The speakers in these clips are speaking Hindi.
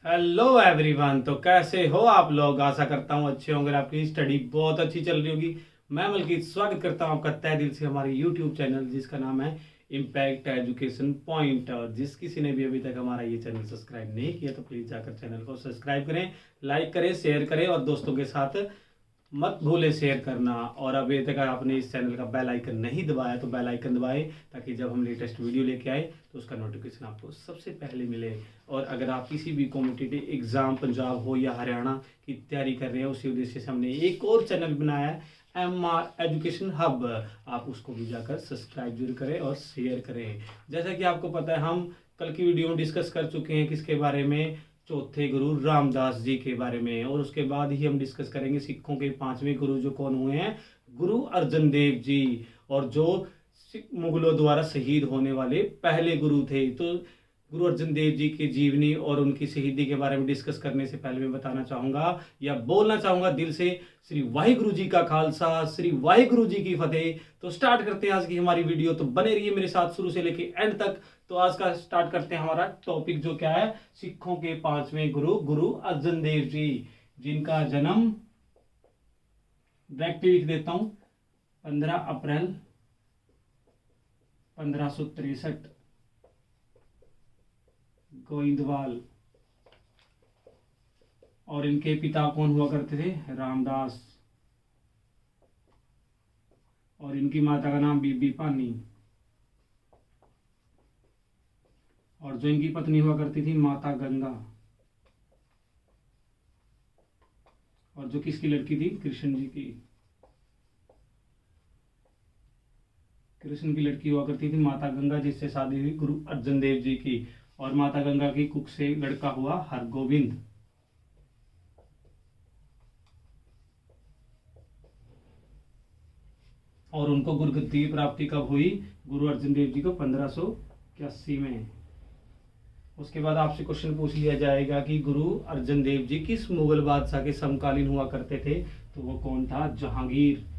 Hello everyone. तो कैसे हो आप लोग? आशा करता हूँ अच्छे होंगे, आपकी स्टडी बहुत अच्छी चल रही होगी। मैं मलकीत स्वागत करता हूँ आपका तहे दिल से हमारे यूट्यूब चैनल जिसका नाम है इम्पैक्ट एजुकेशन पॉइंट। और जिस किसी ने भी अभी तक हमारा ये चैनल सब्सक्राइब नहीं किया तो प्लीज़ जाकर चैनल को सब्सक्राइब करें, लाइक करें, शेयर करें और दोस्तों के साथ मत भूले शेयर करना। और अभी तक आपने इस चैनल का बेल आइकन नहीं दबाया तो बेल आइकन दबाएं, ताकि जब हम लेटेस्ट वीडियो लेके आए तो उसका नोटिफिकेशन आपको सबसे पहले मिले। और अगर आप किसी भी कॉम्पिटिटिव एग्जाम पंजाब हो या हरियाणा की तैयारी कर रहे हैं, उसी उद्देश्य से हमने एक और चैनल बनाया है, MR एजुकेशन हब। आप उसको भी जाकर सब्सक्राइब जरूर करें और शेयर करें। जैसा कि आपको पता है, हम कल की वीडियो में डिस्कस कर चुके हैं किसके बारे में, चौथे गुरु रामदास जी के बारे में। और उसके बाद ही हम डिस्कस करेंगे सिखों के पांचवें गुरु जो कौन हुए हैं, गुरु अर्जन देव जी। और जो मुगलों द्वारा शहीद होने वाले पहले गुरु थे। तो गुरु अर्जन देव जी की जीवनी और उनकी शहीदी के बारे में डिस्कस करने से पहले मैं बताना चाहूंगा या बोलना चाहूंगा दिल से, श्री वाहिगुरु जी का खालसा, श्री वाहिगुरु जी की फतेह। तो स्टार्ट करते हैं आज की हमारी वीडियो। तो बने रहिए मेरे साथ शुरू से लेके एंड तक। तो आज का स्टार्ट करते हैं हमारा टॉपिक जो क्या है, सिखों के पांचवें गुरु गुरु अर्जन देव जी, जिनका जन्म डायरेक्ट लिख देता हूं 15 अप्रैल 1563 गोइंदवाल। और इनके पिता कौन हुआ करते थे? रामदास। और इनकी माता का नाम बीबी पानी। और जो इनकी पत्नी हुआ करती थी माता गंगा। और जो किसकी लड़की थी? कृष्ण जी की। कृष्ण की लड़की हुआ करती थी माता गंगा, जिससे शादी हुई गुरु अर्जन देव जी की। और माता गंगा की कुख से लड़का हुआ हरगोविंद। और उनको गुरगद्दी प्राप्ति कब हुई? गुरु अर्जन देव जी को 1581 में। उसके बाद आपसे क्वेश्चन पूछ लिया जाएगा कि गुरु अर्जन देव जी किस मुगल बादशाह के समकालीन हुआ करते थे? तो वो कौन था? जहांगीर।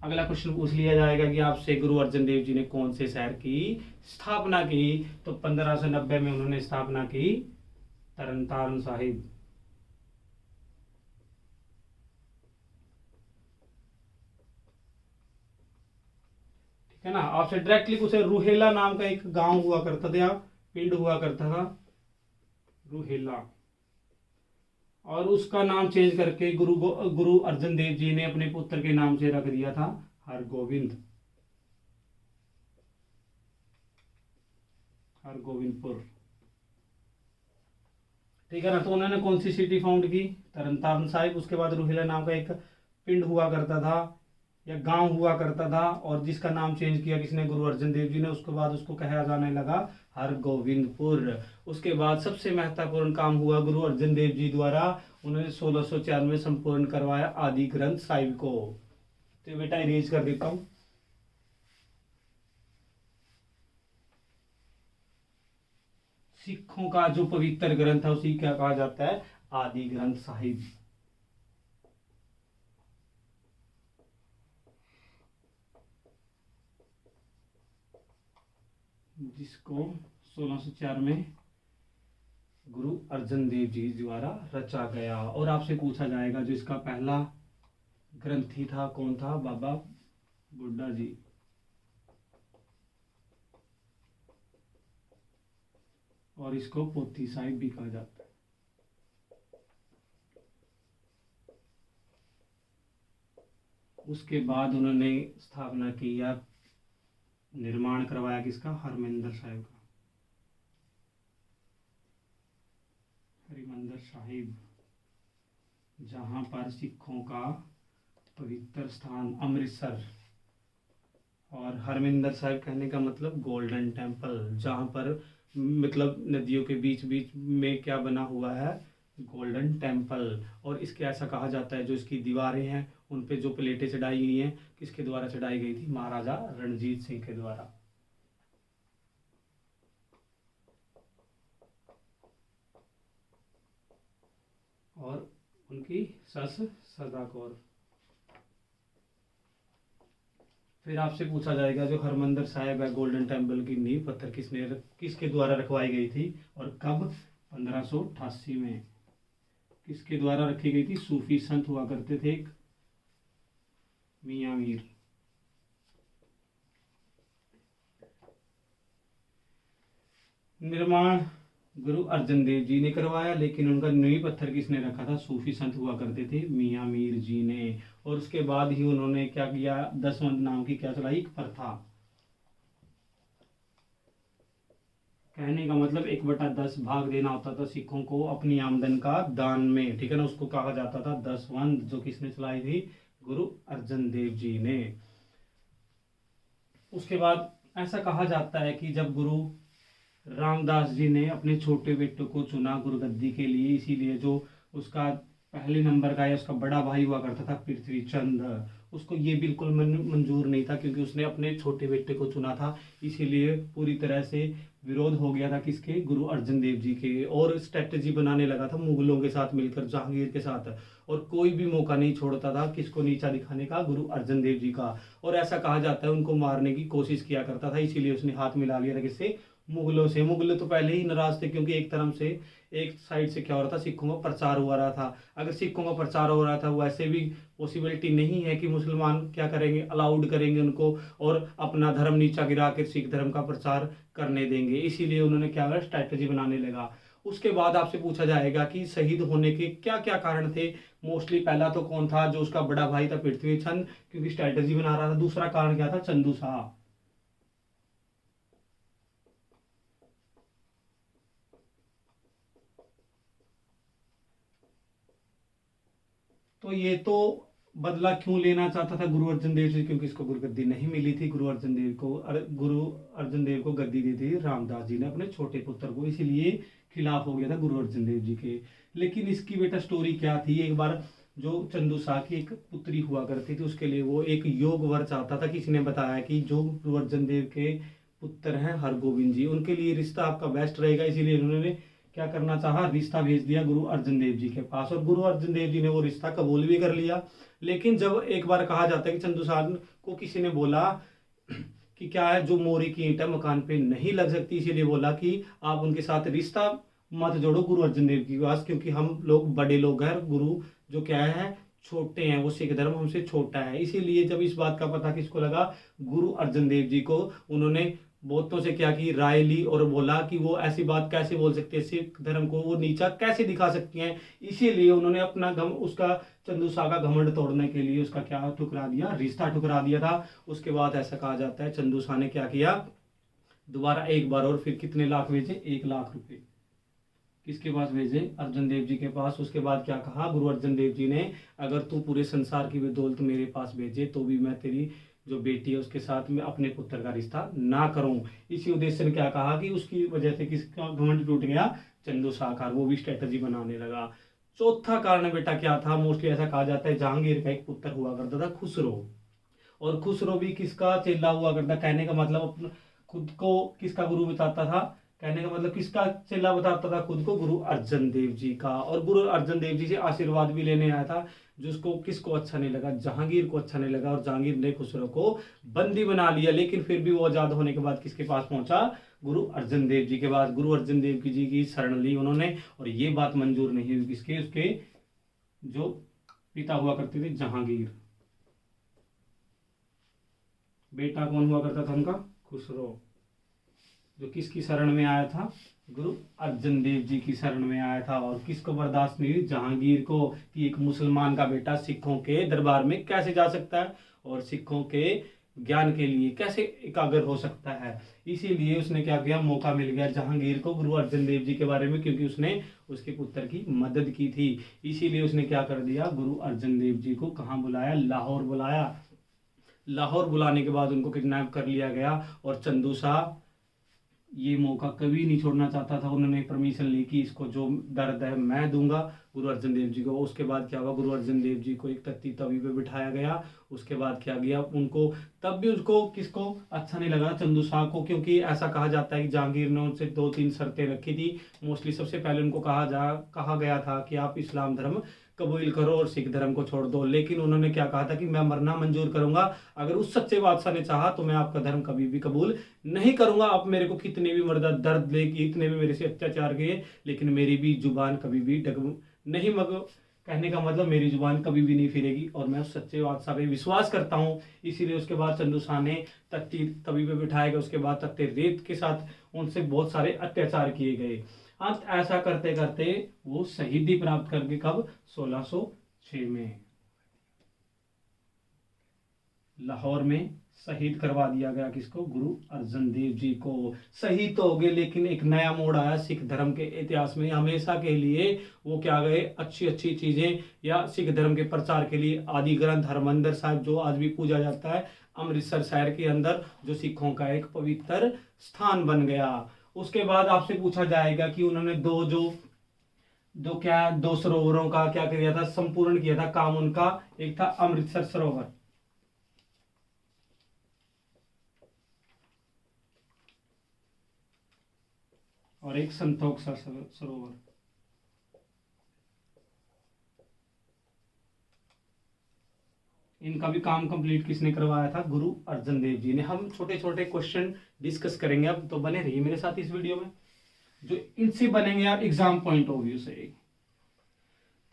अगला क्वेश्चन पूछ लिया जाएगा कि आपसे गुरु अर्जन देव जी ने कौन से शहर की स्थापना की? तो 1590 में उन्होंने स्थापना की तरनतारन साहिब। ठीक है ना। आपसे डायरेक्टली पूछे, रूहेला नाम का एक गांव हुआ करता था, पिंड हुआ करता था रूहेला। और उसका नाम चेंज करके गुरु अर्जन देव जी ने अपने पुत्र के नाम से रख दिया था हरगोविंद, हरगोविंदपुर। ठीक है ना। तो उन्होंने कौन सी सिटी फाउंड की? तरनतारन साहिब। उसके बाद रूहेला नाम का एक पिंड हुआ करता था या गांव हुआ करता था, और जिसका नाम चेंज किया किसने? गुरु अर्जन देव जी ने। उसके बाद उसको कहा जाने लगा हरगोविंदपुर। उसके बाद सबसे महत्वपूर्ण काम हुआ गुरु अर्जन देव जी द्वारा, उन्होंने 1604 में संपूर्ण करवाया आदि ग्रंथ साहिब को। तो बेटा इरेज कर देता हूं। सिखों का जो पवित्र ग्रंथ है उसी क्या कहा जाता है? आदि ग्रंथ साहिब। जिसको 1604 में गुरु अर्जन देव जी द्वारा रचा गया। और आपसे पूछा जाएगा जो इसका पहला ग्रंथी था कौन था? बाबा बुड्ढा जी। और इसको पोथी साहिब भी कहा जाता है। उसके बाद उन्होंने स्थापना की या निर्माण करवाया किसका? हरमिंदर साहिब का, हरिमंदिर साहिब, जहां पर सिखों का पवित्र स्थान अमृतसर। और हरमिंदर साहिब कहने का मतलब गोल्डन टेम्पल, जहां पर मतलब नदियों के बीच बीच में क्या बना हुआ है? Golden temple. और इसके ऐसा कहा जाता है जो इसकी दीवारें हैं उन पे जो प्लेटें चढ़ाई गई हैं, किसके द्वारा चढ़ाई गई थी? महाराजा रणजीत सिंह के द्वारा। और उनकी सस सदा कौर। फिर आपसे पूछा जाएगा जो हरमंदिर साहिब है, गोल्डन टेम्पल की नींव पत्थर किसके द्वारा रखवाई गई थी और कब? 1588 में। किसके द्वारा रखी गई थी? सूफी संत हुआ करते थे एक, मियां मीर। निर्माण गुरु अर्जन देव जी ने करवाया, लेकिन उनका नींव पत्थर किसने रखा था? सूफी संत हुआ करते थे मियां मीर जी ने। और उसके बाद ही उन्होंने क्या किया? दसवंत नाम की क्या चलाई? एक प्रथा। कहने का मतलब 1/10 भाग देना होता था सिखों को अपनी आमदन का दान में, ठीक है ना, उसको कहा जाता था दसवंत, जो किसने चलाई थी? गुरु अर्जन देव जी ने। उसके बाद ऐसा कहा जाता है कि जब गुरु रामदास जी ने अपने छोटे बेटे को चुना गुरुगद्दी के लिए, इसीलिए जो उसका पहले नंबर का या उसका बड़ा भाई हुआ करता था पृथ्वी चंद, उसको ये बिल्कुल मंजूर नहीं था, क्योंकि उसने अपने छोटे बेटे को चुना था, इसीलिए पूरी तरह से विरोध हो गया था किसके? गुरु अर्जन देव जी के। और स्ट्रेटजी बनाने लगा था मुगलों के साथ मिलकर, जहांगीर के साथ, और कोई भी मौका नहीं छोड़ता था किसको नीचा दिखाने का? गुरु अर्जन देव जी का। और ऐसा कहा जाता है उनको मारने की कोशिश किया करता था, इसीलिए उसने हाथ मिला लिया था किससे? मुगलों से। मुगल तो पहले ही नाराज थे, क्योंकि एक तरफ से, एक साइड से क्या हो रहा था? सिखों का प्रचार हो रहा था। अगर सिखों का प्रचार हो रहा था, वैसे भी पॉसिबिलिटी नहीं है कि मुसलमान क्या करेंगे? अलाउड करेंगे उनको और अपना धर्म नीचा गिरा कर सिख धर्म का प्रचार करने देंगे। इसीलिए उन्होंने क्या करा? स्ट्रैटेजी बनाने लगा। उसके बाद आपसे पूछा जाएगा कि शहीद होने के क्या क्या कारण थे। मोस्टली पहला तो कौन था? जो उसका बड़ा भाई था पृथ्वी चंद, क्योंकि स्ट्रैटेजी बना रहा था। दूसरा कारण क्या था? चंदू शाह। तो ये तो बदला क्यों लेना चाहता था गुरु अर्जन देव जी? क्योंकि इसको गुरुगद्दी नहीं मिली थी। गुरु अर्जन देव को गुरु अर्जन देव को गद्दी दी थी रामदास जी ने अपने छोटे पुत्र को, इसीलिए खिलाफ हो गया था गुरु अर्जन देव जी के। लेकिन इसकी बेटा स्टोरी क्या थी? एक बार जो चंदू शाह की एक पुत्री हुआ करती थी, उसके लिए वो एक योग वर चाहता था। किसी ने बताया कि जो गुरु अर्जन देव के पुत्र हैं हरगोविंद जी, उनके लिए रिश्ता आपका बेस्ट रहेगा, इसीलिए उन्होंने क्या करना चाहा? रिश्ता भेज दिया गुरु अर्जन देव जी के पास, और गुरु अर्जन देव जी ने वो रिश्ता कबूल भी कर लिया। लेकिन जब एक बार कहा जाता है कि चंदू शाह को किसी ने बोला कि क्या है, जो मोरी की ईंट है मकान पे नहीं लग सकती, इसीलिए बोला कि आप उनके साथ रिश्ता मत जोड़ो गुरु अर्जन देव के पास, क्योंकि हम लोग बड़े लोग हैं, गुरु जो क्या है छोटे हैं, वो सिख धर्म हमसे छोटा है। इसीलिए जब इस बात का पता किसको लगा? गुरु अर्जन देव जी को, उन्होंने बहुतों से क्या की? राय ली और बोला कि वो ऐसी बात कैसे बोल सकते हैं, सिख धर्म को वो नीचा कैसे दिखा सकती हैं। इसीलिए उन्होंने अपना उसका चंदू शाह का घमंड तोड़ने के लिए उसका क्या ठुकरा दिया? रिश्ता ठुकरा दिया था। उसके बाद ऐसा कहा जाता है चंदू शाह ने क्या किया? दोबारा एक बार और फिर कितने लाख भेजे? 1 लाख रुपए किसके पास भेजे? अर्जन देव जी के पास। उसके बाद क्या कहा गुरु अर्जन देव जी ने? अगर तू पूरे संसार की बदौलत मेरे पास भेजे तो भी मैं तेरी जो बेटी है उसके साथ में अपने पुत्र का रिश्ता ना करूं। इसी उद्देश्य ने क्या कहा कि उसकी वजह से किसका घमंड टूट गया? चंदू शाह का। वो भी स्ट्रेटजी बनाने लगा। चौथा कारण बेटा क्या था? मोस्टली ऐसा कहा जाता है जहांगीर का एक पुत्र हुआ करता था खुसरो, और खुसरो भी किसका चेला हुआ करता? कहने का मतलब अपना खुद को किसका गुरु बताता था? कहने का मतलब किसका चेला बताता था खुद को? गुरु अर्जन देव जी का। और गुरु अर्जन देव जी से आशीर्वाद भी लेने आया था, जिसको किसको अच्छा नहीं लगा? जहांगीर को अच्छा नहीं लगा, और जहांगीर ने खुसरो को बंदी बना लिया। लेकिन फिर भी वो आजाद होने के बाद किसके पास पहुंचा? गुरु अर्जन देव जी के पास। गुरु अर्जन देव जी की शरण ली उन्होंने, और ये बात मंजूर नहीं हुई किसके? उसके जो पिता हुआ करते थे जहांगीर। बेटा कौन हुआ करता था उनका? खुसरो, जो किसकी शरण में आया था? गुरु अर्जन देव जी की शरण में आया था। और किसको बर्दाश्त नहीं हुई? जहांगीर को, कि एक मुसलमान का बेटा सिखों के दरबार में कैसे जा सकता है और सिखों के ज्ञान के लिए कैसे एकाग्र हो सकता है। इसीलिए उसने क्या किया? मौका मिल गया जहांगीर को गुरु अर्जन देव जी के बारे में, क्योंकि उसने उसके पुत्र की मदद की थी। इसीलिए उसने क्या कर दिया? गुरु अर्जन देव जी को कहाँ बुलाया? लाहौर बुलाया। लाहौर बुलाने के बाद उनको किडनैप कर लिया गया, और चंदू शाह ये मौका कभी नहीं छोड़ना चाहता था। उन्होंने परमिशन ली कि इसको जो दर्द है मैं दूंगा गुरु अर्जन देव जी को। उसके बाद क्या हुआ? गुरु अर्जन देव जी को एक तख्ती तवी पे बिठाया गया। उसके बाद क्या गया उनको? तब भी उसको किसको अच्छा नहीं लगा? चंदू शाह को, क्योंकि ऐसा कहा जाता है कि जहांगीर ने उनसे 2-3 शर्तें रखी थी। मोस्टली सबसे पहले उनको कहा गया था कि आप इस्लाम धर्म कबूल करो और सिख धर्म को छोड़ दो। लेकिन उन्होंने क्या कहा था कि मैं मरना मंजूर करूंगा, अगर उस सच्चे बादशाह ने चाहा तो मैं आपका धर्म कभी भी कबूल नहीं करूंगा। आप मेरे को कितने भी मर्दा दर्द दे, इतने भी मेरे से अत्याचार किए, लेकिन मेरी भी जुबान कभी भी डग नहीं मग कहने का मतलब मेरी जुबान कभी भी नहीं फिरेगी और मैं उस सच्चे बादशाह पे विश्वास करता हूँ। इसीलिए उसके बाद चंदू शाह ने तख्ती तवी पे बिठाया गया, उसके बाद तख्ते रेत के साथ उनसे बहुत सारे अत्याचार किए गए। अंत ऐसा करते करते वो शहीदी प्राप्त करके कब 1606 में लाहौर में शहीद करवा दिया गया। किसको? गुरु अर्जन देव जी को। शहीद तो हो गए, लेकिन एक नया मोड़ आया सिख धर्म के इतिहास में। हमेशा के लिए वो क्या गए, अच्छी अच्छी चीजें या सिख धर्म के प्रचार के लिए आदि ग्रंथ हरमंदिर साहिब जो आज भी पूजा जाता है अमृतसर शहर के अंदर, जो सिखों का एक पवित्र स्थान बन गया। उसके बाद आपसे पूछा जाएगा कि उन्होंने दो सरोवरों का क्या किया था, संपूर्ण किया था काम उनका। एक था अमृतसर सरोवर और एक संतोख सरोवर। इनका भी काम कंप्लीट किसने करवाया था? गुरु अर्जन देव जी ने। हम छोटे छोटे क्वेश्चन डिस्कस करेंगे अब, तो बने रहिए मेरे साथ इस वीडियो में, जो इनसे बनेंगे यार एग्जाम पॉइंट ऑफ व्यू से।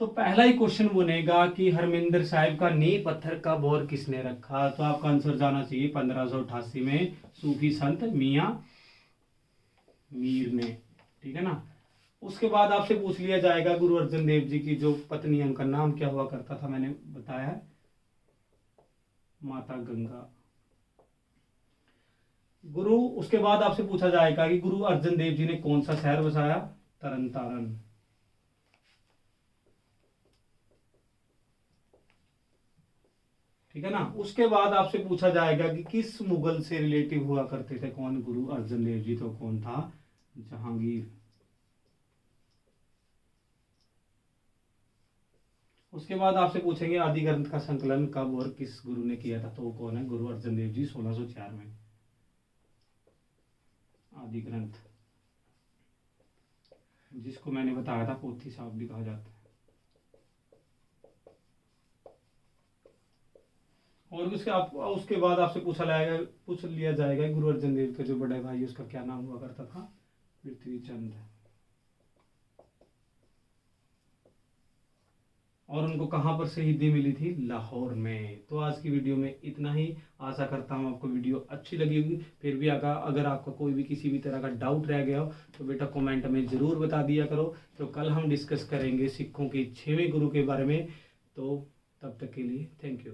तो पहला ही क्वेश्चन बनेगा कि हरमिंदर साहिब का नींव पत्थर कब और किसने रखा? तो आपका आंसर जाना चाहिए 1588 में सूफी संत मियां मीर ने। ठीक है ना। उसके बाद आपसे पूछ लिया जाएगा गुरु अर्जन देव जी की जो पत्नी है उनका नाम क्या हुआ करता था? मैंने बताया है माता गंगा। गुरु उसके बाद आपसे पूछा जाएगा कि गुरु अर्जन देव जी ने कौन सा शहर बसाया? तरन तारण। ठीक है ना। उसके बाद आपसे पूछा जाएगा कि किस मुगल से रिलेटिव हुआ करते थे? कौन? गुरु अर्जन देव जी। तो कौन था? जहांगीर। उसके बाद आपसे पूछेंगे आदि ग्रंथ का संकलन कब और किस गुरु ने किया था? तो वो कौन है? गुरु अर्जन देव जी 1604 में आदि ग्रंथ, जिसको मैंने बताया था पोथी साहब भी कहा जाता है। और उसके बाद आपसे पूछ लिया जाएगा गुरु अर्जन देव का जो बड़े भाई उसका क्या नाम हुआ करता था? पृथ्वी चंद। और उनको कहाँ पर शहीदी मिली थी? लाहौर में। तो आज की वीडियो में इतना ही। आशा करता हूँ आपको वीडियो अच्छी लगी होगी। फिर भी अगर आपका कोई भी किसी भी तरह का डाउट रह गया हो तो बेटा कमेंट में ज़रूर बता दिया करो। तो कल हम डिस्कस करेंगे सिखों के 6वें गुरु के बारे में। तो तब तक के लिए थैंक यू।